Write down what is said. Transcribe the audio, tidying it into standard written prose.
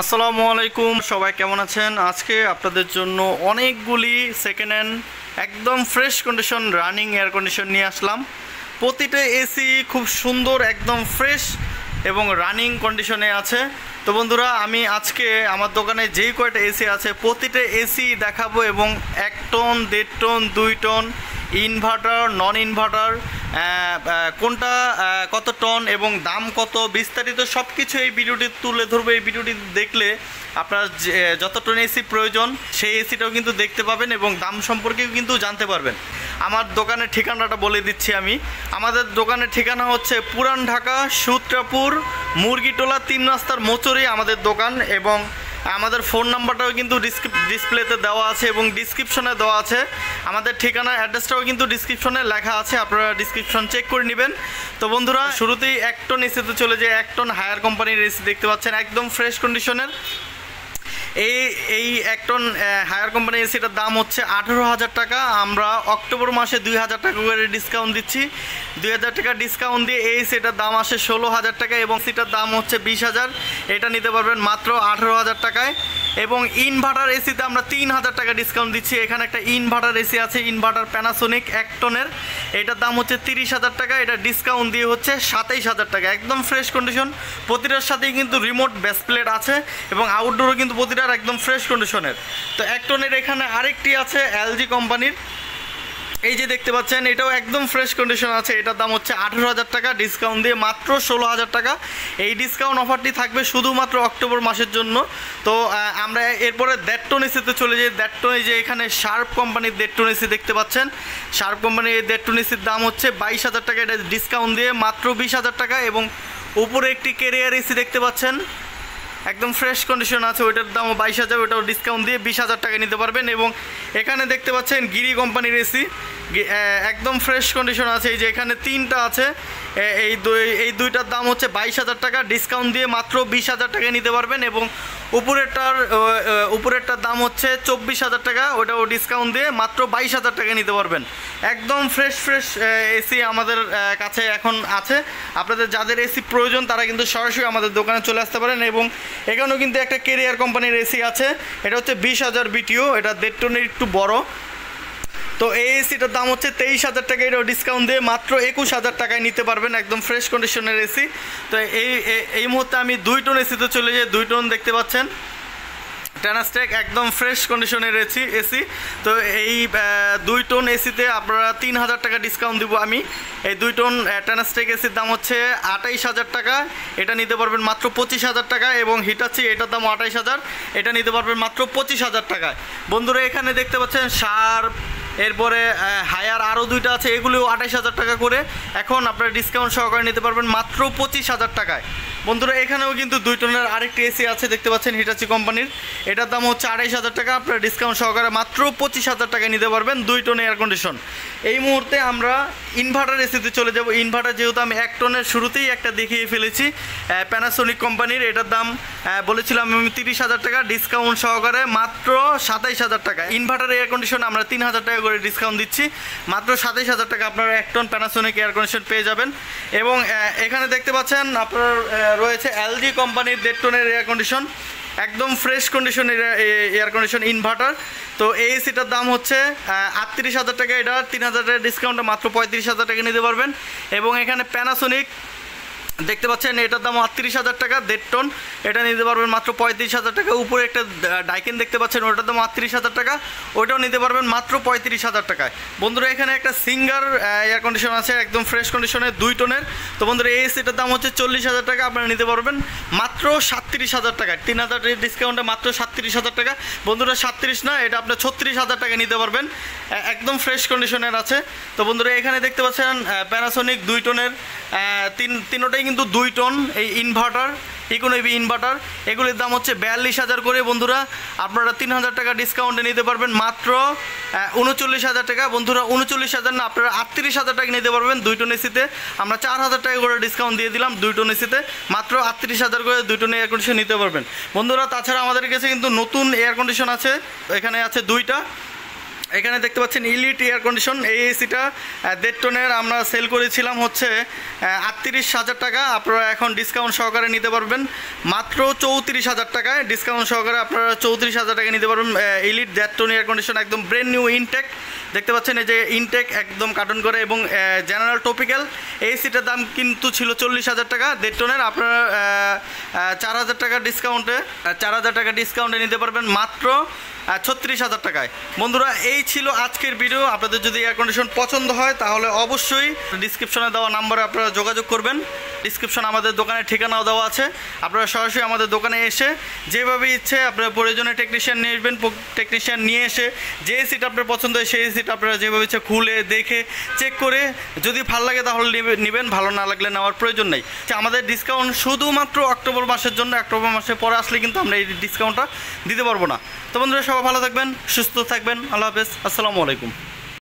আসসালামু আলাইকুম, সবাই কেমন আছেন? আজকে আপনাদের জন্য অনেকগুলি সেকেন্ড হ্যান্ড একদম fresh condition running air condition নিয়ে আসলাম। প্রতিটা এসি খুব সুন্দর, একদম ফ্রেশ এবং রানিং কন্ডিশনে আছে। তো বন্ধুরা, আমি আজকে আমার দোকানে যেই কয়টা এসি আছে প্রতিটা এসি দেখাবো এবং 1 ton, 1.5 ton, 2 ton, inverter, non inverter, কোনটা কত টন এবং দাম কত, বিস্তারিত সব কিছু এই ভিডিওটি তুলে ধরবো। এই ভিডিওটি দেখলে আপনার যত টন এসি প্রয়োজন সেই এসিটাও কিন্তু দেখতে পাবেন এবং দাম সম্পর্কেও কিন্তু জানতে পারবেন। আমার দোকানের ঠিকানাটা বলে দিচ্ছি আমি। আমাদের দোকানের ঠিকানা হচ্ছে পুরান ঢাকা, সূত্রাপুর, মুরগিটোলা 3 রাস্তার মোচরে আমাদের দোকান, এবং আমাদের ফোন নাম্বারটাও কিন্তু ডিসপ্লেতে দেওয়া আছে এবং ডিসক্রিপশনে দেওয়া আছে। আমাদের ঠিকানা অ্যাড্রেসটাও কিন্তু ডিসক্রিপশনে লেখা আছে, আপনারা ডিসক্রিপশন চেক করে নেবেন। তো বন্ধুরা, শুরুতেই 1 টন এসিতে চলে যায়। 1 টন হায়ার কোম্পানির এসি দেখতে পাচ্ছেন, একদম ফ্রেশ কন্ডিশনের। এই 1 টন হায়ার কোম্পানির এসিটার দাম হচ্ছে 18,000 টাকা। আমরা অক্টোবর মাসে 2,000 টাকা করে ডিসকাউন্ট দিচ্ছি। 2,000 টাকা ডিসকাউন্ট দিয়ে এই এসিটার দাম আসে 16,000 টাকা এবং এসিটার দাম হচ্ছে 20,000। এটা নিতে পারবেন মাত্র 18,000 টাকায়। এবং ইনভার্টার এসিতে আমরা 3,000 টাকা ডিসকাউন্ট দিচ্ছি। এখানে একটা ইনভার্টার এসি আছে, ইনভার্টার প্যানাসোনিক 1 টনের, এটার দাম হচ্ছে 30,000 টাকা। এটা ডিসকাউন্ট দিয়ে হচ্ছে 27,000 টাকা। একদম ফ্রেশ কন্ডিশন, প্রতিটার সাথেই কিন্তু রিমোট বেস প্লেট আছে এবং আউটডোরও কিন্তু প্রতিটার একদম ফ্রেশ কন্ডিশনের। তো 1 টনের এখানে আরেকটি আছে এলজি কোম্পানির, এই যে দেখতে পাচ্ছেন, এটাও একদম ফ্রেশ কন্ডিশন আছে। এটার দাম হচ্ছে 18,000 টাকা, ডিসকাউন্ট দিয়ে মাত্র 16,000 টাকা। এই ডিসকাউন্ট অফারটি থাকবে শুধুমাত্র অক্টোবর মাসের জন্য। তো আমরা এরপরে 1.5 টন এসিতে চলে যাই। 1.5 টন, এই যে এখানে শার্প কোম্পানির 1.5 টন এসি দেখতে পাচ্ছেন। শার্প কোম্পানির এই 1.5 টন এসির দাম হচ্ছে 22,000 টাকা, এটা ডিসকাউন্ট দিয়ে মাত্র 20,000 টাকা। এবং উপরে একটি ক্যারিয়ার এসি দেখতে পাচ্ছেন, একদম ফ্রেশ কন্ডিশন আছে, ওইটার দামও 22,000, ওটাও ডিসকাউন্ট দিয়ে 20,000 টাকা নিতে পারবেন। এবং এখানে দেখতে পাচ্ছেন গিরি কোম্পানির এসি, একদম ফ্রেশ কন্ডিশন আছে। এই যে এখানে 3টা আছে, এই দুইটার দাম হচ্ছে 22,000 টাকা, ডিসকাউন্ট দিয়ে মাত্র 20,000 টাকা নিতে পারবেন। এবং উপরেরটার দাম হচ্ছে 24,000 টাকা, ওটাও ডিসকাউন্ট দিয়ে মাত্র 22,000 টাকা নিতে পারবেন। একদম ফ্রেশ এসি আমাদের কাছে এখন আছে। আপনাদের যাদের এসি প্রয়োজন তারা কিন্তু সরাসরি আমাদের দোকানে চলে আসতে পারেন। এবং এখানেও কিন্তু একটা কেরিয়ার কোম্পানির এসি আছে, এটা হচ্ছে 20,000 বিটিও, এটা 1.5 টনের একটু বড়। তো এই এসিটার দাম হচ্ছে 23,000 টাকা, এটাও ডিসকাউন্ট দিয়ে মাত্র 21,000 টাকায় নিতে পারবেন, একদম ফ্রেশ কন্ডিশনের এসি। তো এই মুহূর্তে আমি 2 টন এসিতে চলে যাই। 2 টন দেখতে পাচ্ছেন ট্যানাস্টেক, একদম ফ্রেশ কন্ডিশনের এসি। তো এই 2 টন এসিতে আপনারা 3,000 টাকা ডিসকাউন্ট দিব আমি। এই 2 টন ট্যানাস্টেক এসির দাম হচ্ছে 28,000 টাকা, এটা নিতে পারবেন মাত্র 25,000 টাকা। এবং হিটাচি, এটার দাম 28,000, এটা নিতে পারবেন মাত্র 25,000 টাকায়। বন্ধুরা, এখানে দেখতে পাচ্ছেন শার্প, এরপরে হায়ার আরও 2টা আছে, এগুলিও 28,000 টাকা করে। এখন আপনারা ডিসকাউন্ট সহকারে নিতে পারবেন মাত্র 25,000 টাকায়। বন্ধুরা, এখানেও কিন্তু 2 টনের আরেকটি এসি আছে দেখতে পাচ্ছেন হিটাচি কোম্পানির, এটার দাম হচ্ছে 28,000 টাকা, আপনারা ডিসকাউন্ট সহকারে মাত্র 25,000 টাকায় নিতে পারবেন 2 টন এয়ার কন্ডিশন। এই মুহূর্তে আমরা ইনভার্টার এসিতে চলে যাব। ইনভার্টার যেহেতু আমি 1 টনের শুরুতেই একটা দেখিয়ে ফেলেছি, প্যানাসোনিক কোম্পানির, এটার দাম বলেছিলাম আমি 30,000 টাকা, ডিসকাউন্ট সহকারে মাত্র 27,000 টাকা। ইনভার্টার এয়ার কন্ডিশন আমরা 3,000 টাকা করে ডিসকাউন্ট দিচ্ছি, মাত্র 27,000 টাকা আপনারা 1 টন প্যানাসোনিক এয়ার কন্ডিশন পেয়ে যাবেন। এবং এখানে দেখতে পাচ্ছেন আপনার রয়েছে এলজি কোম্পানির 1.5 টনের এয়ার কন্ডিশন, একদম ফ্রেশ কন্ডিশনের এয়ার কন্ডিশন ইনভার্টার। তো এই এসিটার দাম হচ্ছে 38,000 টাকা, এটা 3,000 টাকা ডিসকাউন্টে মাত্র 35,000 টাকা নিতে পারবেন। এবং এখানে প্যানাসোনিক দেখতে পাচ্ছেন, এটার দাম 38,000 টাকা, 1.5 টন, এটা নিতে পারবেন মাত্র 35,000 টাকা। উপরে একটা ডাইকেন দেখতে পাচ্ছেন, ওটার দাম 38,000 টাকা, ওইটাও নিতে পারবেন মাত্র 35,000 টাকায়। বন্ধুরা, এখানে একটা সিঙ্গার এয়ার কন্ডিশন আছে, একদম ফ্রেশ কন্ডিশনের 2 টনের। তো বন্ধুরা, এই এসিটার দাম হচ্ছে 40,000 টাকা, আপনারা নিতে পারবেন মাত্র 37,000 টাকায়, 3,000 টাকা ডিসকাউন্টে মাত্র 37,000 টাকা। বন্ধুরা, 37 না, এটা আপনার 36,000 টাকা নিতে পারবেন, একদম ফ্রেশ কন্ডিশনের আছে। তো বন্ধুরা, এখানে দেখতে পাচ্ছেন প্যানাসোনিক 2 টনের, তিনোটাই কিন্তু 2 টন এই ইনভার্টার, ইকোনমি ইনভার্টার, এগুলির দাম হচ্ছে 42,000 করে। বন্ধুরা, আপনারা 3,000 টাকা ডিসকাউন্টে নিতে পারবেন মাত্র 39,000 টাকা। বন্ধুরা, 39,000 না, আপনারা 38,000 টাকা নিতে পারবেন 2 টন এসিতে। আমরা 4,000 টাকা করে ডিসকাউন্ট দিয়ে দিলাম 2 টন এসিতে, মাত্র 38,000 করে 2 টন এয়ার কন্ডিশন নিতে পারবেন। বন্ধুরা, তাছাড়া আমাদের কাছে কিন্তু নতুন এয়ার কন্ডিশন আছে, এখানে আছে 2টা। এখানে দেখতে পাচ্ছেন ইলিট এয়ার কন্ডিশন। এই এসিটা 1.5 টনের আমরা সেল করেছিলাম হচ্ছে 38,000 টাকা। আপনারা এখন ডিসকাউন্ট সহকারে নিতে পারবেন মাত্র 34,000 টাকায়। ডিসকাউন্ট সহকারে আপনারা 34,000 টাকা নিতে পারবেন। ইলিট 1.5 টন এয়ার কন্ডিশন, একদম ব্র্যান্ড নিউ ইনটেক। দেখতে পাচ্ছেন এই যে ইনটেক একদম কার্টন করে এবং জেনারেল টপিক্যাল। এই এসিটার দাম কিন্তু ছিল 40,000 টাকা 1.5 টনের। আপনারা 4,000 টাকা ডিসকাউন্টে 4,000 টাকা ডিসকাউন্টে নিতে পারবেন মাত্র 36,000 টাকায়। বন্ধুরা, এই ছিল আজকের ভিডিও। আপনাদের যদি এয়ার কন্ডিশন পছন্দ হয় তাহলে অবশ্যই ডিসক্রিপশনে দেওয়া নাম্বারে আপনারা যোগাযোগ করবেন। ডিসক্রিপশন আমাদের দোকানের ঠিকানাও দেওয়া আছে। আপনারা সরাসরি আমাদের দোকানে এসে যেভাবে ইচ্ছে আপনারা প্রয়োজনে টেকনিশিয়ান নিয়ে আসবেন। টেকনিশিয়ান নিয়ে এসে যে সিট আপনার পছন্দ হয় সেই সিট আপনারা যেভাবে ইচ্ছে খুলে দেখে চেক করে যদি ভালো লাগে তাহলে নেবেন, ভালো না লাগলে নেওয়ার প্রয়োজন নেই। আমাদের ডিসকাউন্ট শুধুমাত্র অক্টোবর মাসের জন্য। অক্টোবর মাসের পরে আসলে কিন্তু আমরা এই ডিসকাউন্টটা দিতে পারবো না। তো বন্ধুরা, সবাই ভালো থাকবেন, সুস্থ থাকবেন। আল্লাহ হাফেজ, আসসালামু আলাইকুম।